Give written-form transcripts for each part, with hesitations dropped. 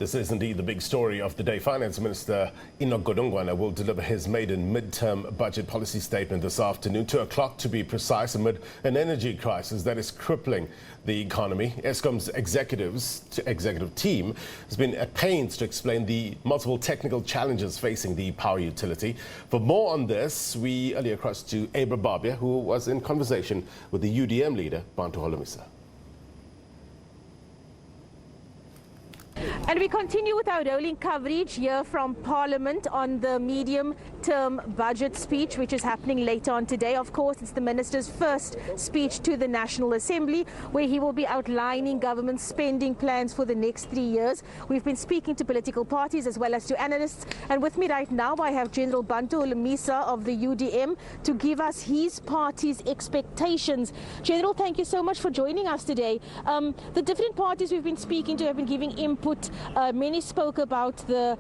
This is indeed the big story of the day. Finance Minister Enoch Godongwana will deliver his maiden midterm budget policy statement this afternoon, 2 o'clock to be precise, amid an energy crisis that is crippling the economy. Eskom's executive team has been at pains to explain the multiple technical challenges facing the power utility. For more on this, we earlier crossed to Abra Barbier, who was in conversation with the UDM leader, Bantu Holomisa. And we continue with our rolling coverage here from Parliament on the medium-term budget speech, which is happening later on today. Of course, it's the Minister's first speech to the National Assembly, where he will be outlining government spending plans for the next 3 years. We've been speaking to political parties as well as to analysts. And with me right now, I have General Bantu Holomisa of the UDM to give us his party's expectations. General, thank you so much for joining us today. The different parties we've been speaking to have been giving input. Many spoke about the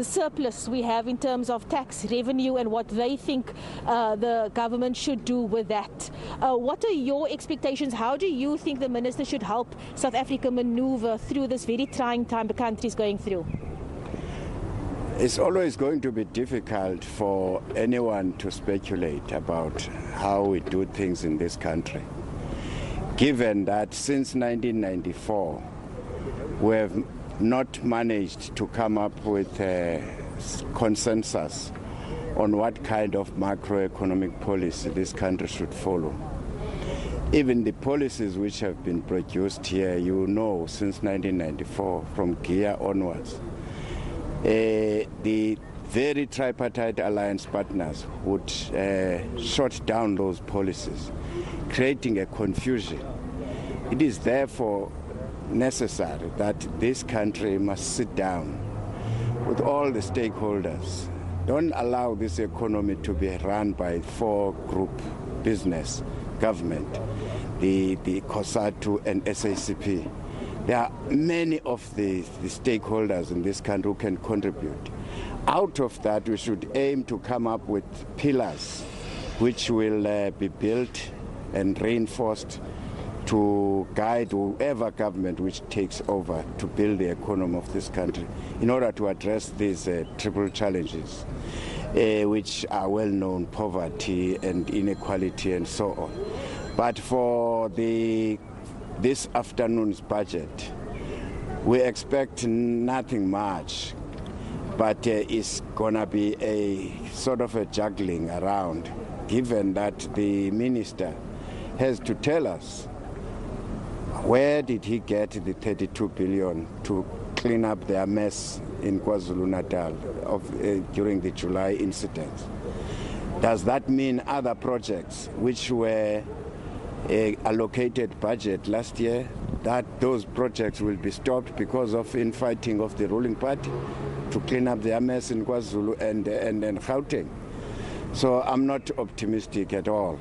surplus we have in terms of tax revenue and what they think the government should do with that. What are your expectations? How do you think the minister should help South Africa maneuver through this very trying time the country is going through? It's always going to be difficult for anyone to speculate about how we do things in this country, given that since 1994 we have not managed to come up with a consensus on what kind of macroeconomic policy this country should follow. Even the policies which have been produced here, you know, since 1994, from GEAR onwards, the very tripartite alliance partners would shut down those policies, creating a confusion. It is therefore necessary that this country must sit down with all the stakeholders. Don't allow this economy to be run by four-group business government, the COSATU and SACP. There are many of the stakeholders in this country who can contribute. Out of that, we should aim to come up with pillars which will be built and reinforced to guide whoever government which takes over to build the economy of this country in order to address these triple challenges, which are well known: poverty and inequality and so on. But for this afternoon's budget, we expect nothing much, but it's going to be a sort of a juggling around, given that the minister has to tell us where did he get the 32 billion to clean up their mess in KwaZulu-Natal during the July incident. Does that mean other projects which were allocated budget last year, that those projects will be stopped because of infighting of the ruling party to clean up their mess in KwaZulu and Gauteng? So I'm not optimistic at all.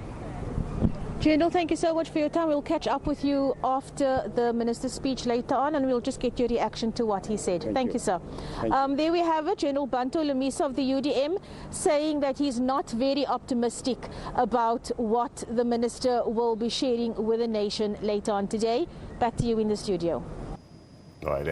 General, thank you so much for your time. We'll catch up with you after the minister's speech later on, and we'll just get your reaction to what he said. Thank you, sir. There we have it, General Bantu Holomisa of the UDM saying that he's not very optimistic about what the minister will be sharing with the nation later on today. Back to you in the studio. All right.